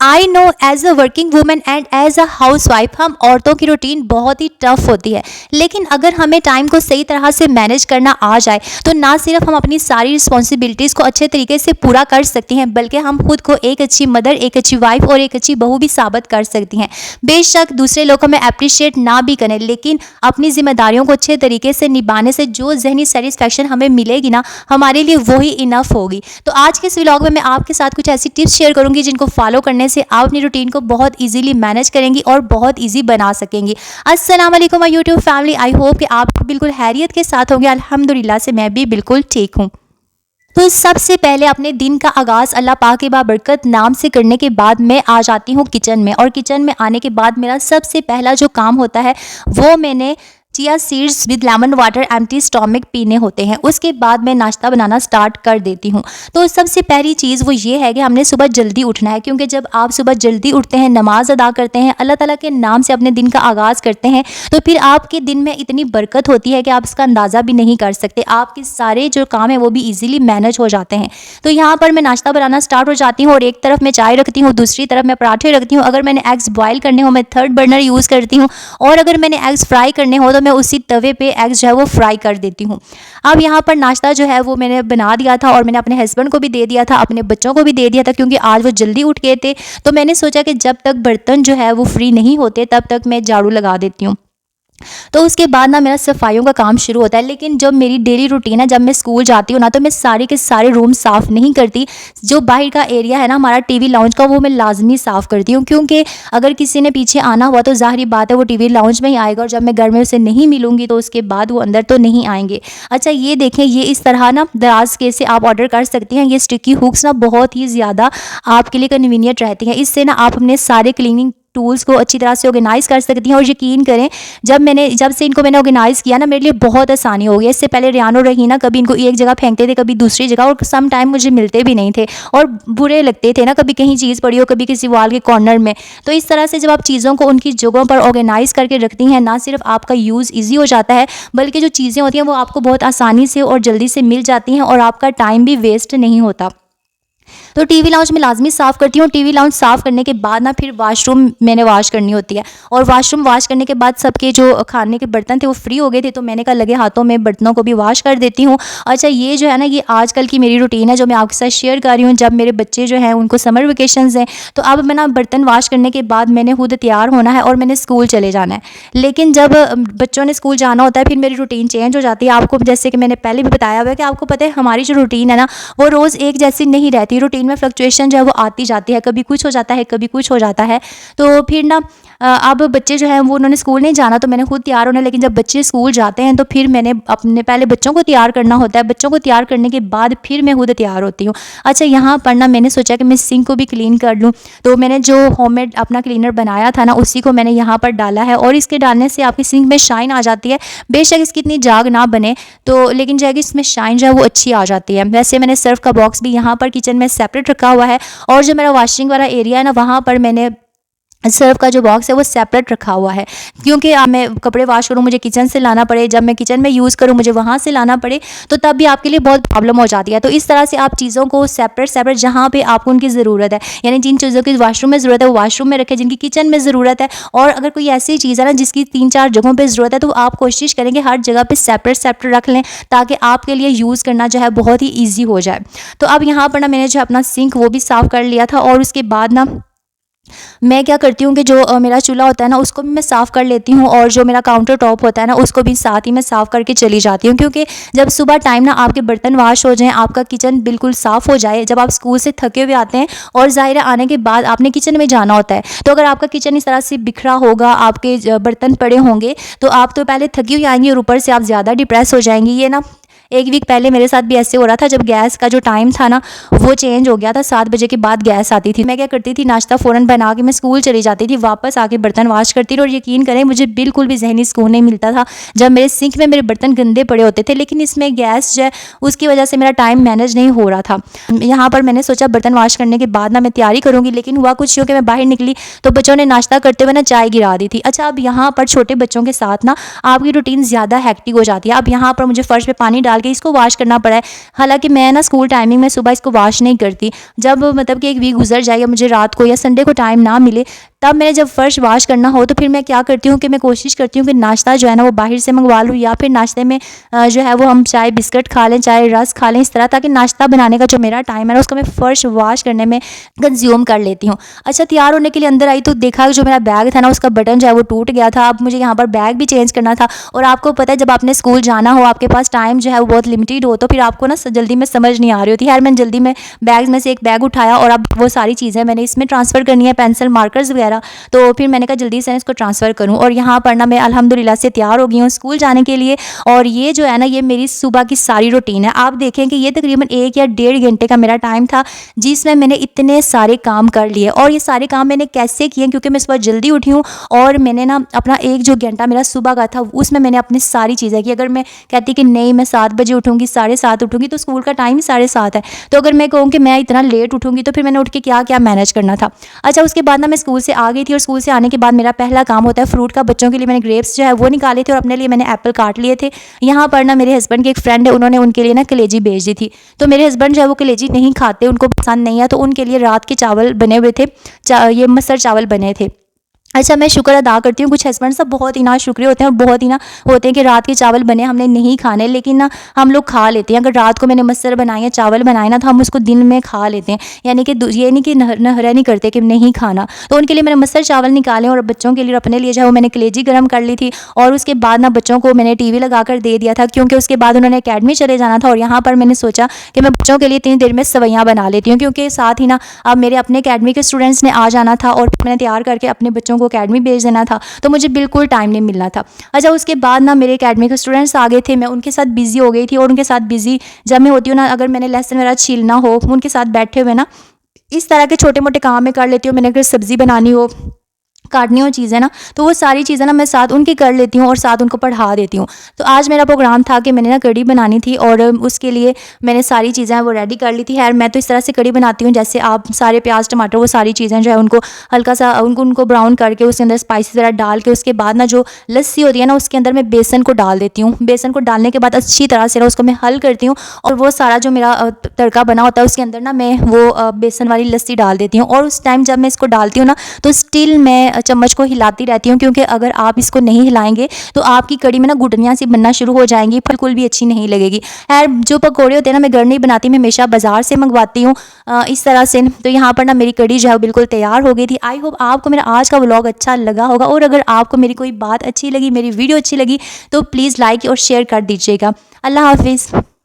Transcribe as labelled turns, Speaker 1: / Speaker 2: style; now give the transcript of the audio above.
Speaker 1: I know as a working women and as a housewife हम औरतों की routine बहुत ही टफ होती है। लेकिन अगर हमें टाइम को सही तरह से मैनेज करना आ जाए तो ना सिर्फ हम अपनी सारी रिस्पॉन्सिबिलिटीज़ को अच्छे तरीके से पूरा कर सकती हैं, बल्कि हम खुद को एक अच्छी मदर, एक अच्छी वाइफ और एक अच्छी बहू भी साबित कर सकती हैं। बेशक दूसरे लोग हमें अप्रिशिएट ना भी करें, लेकिन अपनी जिम्मेदारियों को अच्छे तरीके से निभाने से जो जहनी सेटिस्फैक्शन हमें मिलेगी ना, हमारे लिए वही इनफ होगी। तो आज के इस व्लॉग में मैं आपके साथ कुछ ऐसी टिप्स शेयर करूंगी जिनको फॉलो करने से आप अपनी रूटीन को बहुत इजीली मैनेज करेंगी और बहुत इजी बना सकेंगी। अस्सलाम वालेकुम my YouTube family, I hope कि आप बिल्कुल खैरियत के साथ होंगे। अल्हम्दुलिल्लाह से मैं भी बिल्कुल ठीक हूँ। तो सबसे पहले अपने दिन का आगाज़ अल्लाह पाक के बाबरकत नाम से करने के बाद मैं आ जाती हूँ किचन में, और किचन में आने के बाद मेरा सबसे पहला जो काम होता है वो मैंने chia seeds with lemon water empty stomach पीने होते हैं। उसके बाद मैं नाश्ता बनाना स्टार्ट कर देती हूँ। तो सबसे पहली चीज़ वो ये है कि हमने सुबह जल्दी उठना है, क्योंकि जब आप सुबह जल्दी उठते हैं, नमाज अदा करते हैं, अल्लाह ताला के नाम से अपने दिन का आगाज़ करते हैं, तो फिर आपके दिन में इतनी बरकत होती है कि आप इसका अंदाज़ा भी नहीं कर सकते। आपके सारे जो काम है वो भी ईजिली मैनेज हो जाते हैं। तो यहाँ पर मैं नाश्ता बनाना स्टार्ट हो जाती हूँ, और एक तरफ मैं चाय रखती हूँ, दूसरी तरफ मैं पराठे रखती हूँ। अगर मैंने एग्स बॉयल करने हो मैं थर्ड बर्नर यूज़ करती हूँ, और अगर मैंने एग्स फ्राई करने हो तो मैं उसी तवे पे एग्स जो है वो फ्राई कर देती हूँ। अब यहाँ पर नाश्ता जो है वो मैंने बना दिया था, और मैंने अपने हस्बैंड को भी दे दिया था, अपने बच्चों को भी दे दिया था, क्योंकि आज वो जल्दी उठ गए थे। तो मैंने सोचा कि जब तक बर्तन जो है वो फ्री नहीं होते तब तक मैं झाड़ू लगा देती हूँ। तो उसके बाद ना मेरा सफाइयों का काम शुरू होता है। लेकिन जब मेरी डेली रूटीन है, जब मैं स्कूल जाती हूँ ना, तो मैं सारे के सारे रूम साफ़ नहीं करती। जो बाहर का एरिया है ना हमारा टीवी लाउंज का, वो मैं लाजमी साफ़ करती हूँ, क्योंकि अगर किसी ने पीछे आना हुआ तो ज़ाहिर बात है वो टीवी लाउंज में ही आएगा, और जब मैं घर में उसे नहीं मिलूँगी तो उसके बाद वो अंदर तो नहीं आएंगे। अच्छा ये देखें, ये इस तरह ना दराज के से आप ऑर्डर कर सकती हैं। ये स्टिकी हुक्स ना बहुत ही ज़्यादा आपके लिए कन्वीनियंट रहती हैं। इससे ना आप अपने सारे क्लीनिंग टूल्स को अच्छी तरह से ऑर्गेनाइज़ कर सकती हैं। और यकीन करें, जब से इनको मैंने ऑर्गेनाइज़ किया ना, मेरे लिए बहुत आसानी हो गई। इससे पहले रियान और रहीना कभी इनको एक जगह फेंकते थे, कभी दूसरी जगह, और सम टाइम मुझे मिलते भी नहीं थे और बुरे लगते थे ना, कभी कहीं चीज़ पड़ी हो, कभी किसी वॉल के कॉर्नर में। तो इस तरह से जब आप चीज़ों को उनकी जगहों पर ऑर्गेनाइज़ करके रखती हैं, ना सिर्फ आपका यूज़ ईजी हो जाता है, बल्कि जो चीज़ें होती हैं वो आपको बहुत आसानी से और जल्दी से मिल जाती हैं, और आपका टाइम भी वेस्ट नहीं होता। तो टीवी लाउंज में लाजमी साफ़ करती हूँ। टीवी लाउंज साफ़ करने के बाद ना फिर वाशरूम मैंने वॉश करनी होती है, और वाशरूम वॉश करने के बाद सबके जो खाने के बर्तन थे वो फ्री हो गए थे, तो मैंने कहा लगे हाथों में बर्तनों को भी वॉश कर देती हूँ। अच्छा ये जो है ना, ये आजकल की मेरी रूटीन है जो मैं आपके साथ शेयर कर रही हूँ। जब मेरे बच्चे जो हैं उनको समर वेकेशंस हैं, तो अब मैं ना बर्तन वॉश करने के बाद मैंने खुद तैयार होना है और मैंने स्कूल चले जाना है। लेकिन जब बच्चों ने स्कूल जाना होता है फिर मेरी रूटीन चेंज हो जाती है। आपको जैसे कि मैंने पहले भी बताया हुआ है कि आपको पता है हमारी जो रूटीन है ना वो रोज़ एक जैसी नहीं रहती। रूटीन में फ्लक्चुएशन जो है वो आती जाती है, कभी कुछ हो जाता है, कभी कुछ हो जाता है। तो फिर ना अब बच्चे जो हैं वो उन्होंने स्कूल नहीं जाना, तो मैंने खुद तैयार होना है। लेकिन जब बच्चे स्कूल जाते हैं तो फिर मैंने अपने पहले बच्चों को तैयार करना होता है। बच्चों को तैयार करने के बाद फिर मैं खुद तैयार होती हूँ। अच्छा यहाँ पर ना मैंने सोचा कि मैं सिंक को भी क्लीन कर लूँ, तो मैंने जो होममेड अपना क्लीनर बनाया था ना उसी को मैंने यहाँ पर डाला है, और इसके डालने से आपकी सिंक में शाइन आ जाती है। बेशक इसकी इतनी जाग ना बने तो, लेकिन जो है कि इसमें शाइन जो है वो अच्छी आ जाती है। वैसे मैंने सर्फ का बॉक्स भी यहाँ पर किचन में सेपरेट रखा हुआ है, और जो मेरा वॉशिंग वाला एरिया है ना वहाँ पर मैंने सर्फ का जो बॉक्स है वो सेपरेट रखा हुआ है, क्योंकि मैं कपड़े वॉश करूँ मुझे किचन से लाना पड़े, जब मैं किचन में यूज़ करूँ मुझे वहाँ से लाना पड़े, तो तब भी आपके लिए बहुत प्रॉब्लम हो जाती है। तो इस तरह से आप चीज़ों को सेपरेट जहाँ पे आपको उनकी ज़रूरत है, यानी जिन चीज़ों की वॉशरूम में ज़रूरत है वो वॉशरूम में रखें, जिनकी किचन में ज़रूरत है, और अगर कोई ऐसी चीज़ है ना जिसकी 3-4 जगहों पर ज़रूरत है तो आप कोशिश करेंगे हर जगह पर सेपरेट रख लें, ताकि आपके लिए यूज़ करना जो है बहुत ही ईजी हो जाए। तो अब यहाँ पर ना मैंने जो अपना सिंक वो भी साफ़ कर लिया था, और उसके बाद ना मैं क्या करती हूँ कि जो मेरा चूल्हा होता है ना उसको भी मैं साफ़ कर लेती हूँ, और जो मेरा काउंटर टॉप होता है ना उसको भी साथ ही मैं साफ़ करके चली जाती हूँ। क्योंकि जब सुबह टाइम ना आपके बर्तन वॉश हो जाएं, आपका किचन बिल्कुल साफ़ हो जाए, जब आप स्कूल से थके हुए आते हैं और ज़ाहिर है आने के बाद आपने किचन में जाना होता है, तो अगर आपका किचन इस तरह से बिखरा होगा, आपके बर्तन पड़े होंगे, तो आप तो पहले थकी हुई आएंगी और ऊपर से आप ज़्यादा डिप्रेस हो जाएंगी। ये ना एक वीक पहले मेरे साथ भी ऐसे हो रहा था, जब गैस का जो टाइम था ना वो चेंज हो गया था। 7 बजे के बाद गैस आती थी। मैं क्या करती थी, नाश्ता फ़ौरन बना के मैं स्कूल चली जाती थी, वापस आके बर्तन वॉश करती थी, और यकीन करें मुझे बिल्कुल भी जहनी सुकून नहीं मिलता था जब मेरे सिंक में मेरे बर्तन गंदे पड़े होते थे। लेकिन इसमें गैस जो है उसकी वजह से मेरा टाइम मैनेज नहीं हो रहा था। यहाँ पर मैंने सोचा बर्तन वॉश करने के बाद ना मैं तैयारी करूँगी, लेकिन हुआ कुछ यूँ कि मैं बाहर निकली तो बच्चों ने नाश्ता करते हुए ना चाय गिरा दी थी। अच्छा अब यहाँ पर छोटे बच्चों के साथ ना आपकी रूटीन ज़्यादा हैक्टिक हो जाती है। अब यहाँ पर मुझे फ़र्श पे पानी डाल डाल के इसको वॉश करना पड़ा है। हालाँकि मैं ना स्कूल टाइमिंग में सुबह इसको वॉश नहीं करती। जब मतलब कि 1 वीक गुज़र जाए या मुझे रात को या संडे को टाइम ना मिले, तब मैंने जब फ़र्श वॉश करना हो तो फिर मैं क्या करती हूँ कि मैं कोशिश करती हूँ कि नाश्ता जो है ना वो बाहर से मंगवा लूँ, या फिर नाश्ते में जो है वो हम चाहे बिस्किट खा लें, चाहे रस्क खा लें, इस तरह, ताकि नाश्ता बनाने का जो मेरा टाइम है ना उसको मैं फ़र्श वॉश करने में कंज्यूम कर लेती हूँ। अच्छा, तैयार होने के लिए अंदर आई तो देखा जो मेरा बैग था ना उसका बटन जो है वो टूट गया था। अब मुझे यहाँ पर बैग भी चेंज करना था, और आपको पता है जब आपने स्कूल जाना हो, आपके पास टाइम जो है वो बहुत लिमिटेड हो, तो फिर आपको ना जल्दी में समझ नहीं आ रही होती। खैर मैंने जल्दी में बैग में से एक बैग उठाया, और अब वो सारी चीज़ें मैंने इसमें ट्रांसफ़र करनी है, पेंसिल मार्कर्स वगैरह। तो फिर मैंने कहा जल्दी से इसको ट्रांसफ़र करूँ, और यहाँ पर ना मैं अल्हम्दुलिल्लाह से तैयार हो गई हूँ स्कूल जाने के लिए। और ये जो है ना ये मेरी सुबह की सारी रूटीन है। आप देखें कि ये तकरीबन 1 या 1.5 घंटे का मेरा टाइम था, जिसमें मैंने इतने सारे काम कर लिए। और ये सारे काम मैंने कैसे किए, क्योंकि मैं सुबह जल्दी उठी हूँ, और मैंने ना अपना 1 जो घंटा मेरा सुबह का था उसमें मैंने अपनी सारी चीज़ें की। अगर मैं कहती कि नहीं मैं 7 बजे उठूँगी, 7:30 उठूँगी, तो स्कूल का टाइम ही 7:30 है। तो अगर मैं कहूँ कि मैं इतना लेट उठूँगी तो फिर मैंने उठ के क्या क्या मैनेज करना था। अच्छा, उसके बाद ना मैं स्कूल से आ गई थी, और स्कूल से आने के बाद मेरा पहला काम होता है फ्रूट का। बच्चों के लिए मैंने ग्रेप्स जो है वो निकाले थे, और अपने लिए मैंने एप्पल काट लिए थे। यहाँ पर ना मेरे हस्बैंड की एक फ्रेंड है, उन्होंने उनके लिए ना कलेजी भेज दी थी। तो मेरे हस्बैंड जो है वो कलेजी नहीं खाते, उनको पसंद नहीं है, तो उनके लिए रात के चावल बने हुए थे, ये मसर चावल बने थे। अच्छा, मैं शुक्र अदा करती हूँ, कुछ हस्बैंड सब बहुत ही ना शुक्रिया होते हैं, और बहुत ही ना होते हैं कि रात के चावल बने हमने नहीं खाने, लेकिन ना हम लोग खा लेते हैं। अगर रात को मैंने मसर बनाए या चावल बनाए ना, तो हम उसको दिन में खा लेते हैं, यानी कि ये नहीं कि नहरा नहीं करते कि नहीं खाना। तो उनके लिए मैंने मसर चावल निकाले, और बच्चों के लिए और अपने लिए जो है वो मैंने कलेजी गर्म कर ली थी। और उसके बाद ना बच्चों को मैंने टीवी लगा कर दे दिया था, क्योंकि उसके बाद उन्होंने अकेडमी चले जाना था। और यहाँ पर मैंने सोचा कि मैं बच्चों के लिए इतनी देर में सवैयाँ बना लेती हूँ, क्योंकि साथ ही ना अब मेरे अपने अकेडमी के स्टूडेंट्स ने आ जाना था, और मैंने तैयार करके अपने बच्चों को अकेडमी भेज देना था, तो मुझे बिल्कुल टाइम नहीं मिलना था। अच्छा, उसके बाद ना मेरे अकेडमी के स्टूडेंट्स आ गए थे, मैं उनके साथ बिजी हो गई थी। और उनके साथ बिजी जब मैं होती हूँ ना, अगर मैंने लेसन वगैरह छीलना हो, उनके साथ बैठे हुए ना इस तरह के छोटे मोटे काम मैं कर लेती हूँ। मैंने अगर सब्जी बनानी हो, काटनी हो चीज़ें ना, तो वो सारी चीज़ें ना मैं साथ उनकी कर लेती हूँ, और साथ उनको पढ़ा देती हूँ। तो आज मेरा प्रोग्राम था कि मैंने ना कढ़ी बनानी थी, और उसके लिए मैंने सारी चीज़ें वो रेडी कर ली थी। खैर मैं तो इस तरह से कढ़ी बनाती हूँ, जैसे आप सारे प्याज टमाटर वो सारी चीज़ें जो है उनको हल्का सा उनको ब्राउन करके उसके अंदर स्पाइसेस वगैरह डाल के, उसके बाद ना जो लस्सी होती है ना उसके अंदर मैं बेसन को डाल देती हूँ। बेसन को डालने के बाद अच्छी तरह से ना उसको मैं हल करती हूँ, और वो सारा जो मेरा तड़का बना होता है उसके अंदर ना मैं वो बेसन वाली लस्सी डाल देती हूँ। और उस टाइम जब मैं इसको डालती हूँ ना, तो स्टिल मैं चम्मच को हिलाती रहती हूँ, क्योंकि अगर आप इसको नहीं हिलाएंगे तो आपकी कड़ी में ना गुठलियाँ सी बनना शुरू हो जाएंगी, बिल्कुल भी अच्छी नहीं लगेगी। खैर जो पकौड़े होते हैं ना मैं घर नहीं बनाती, मैं हमेशा बाजार से मंगवाती हूँ इस तरह से। तो यहाँ पर ना मेरी कड़ी जो है बिल्कुल तैयार हो गई थी। आई होप आपको मेरा आज का व्लॉग अच्छा लगा होगा, और अगर आपको मेरी कोई बात अच्छी लगी, मेरी वीडियो अच्छी लगी, तो प्लीज़ लाइक और शेयर कर दीजिएगा। अल्लाह हाफिज़।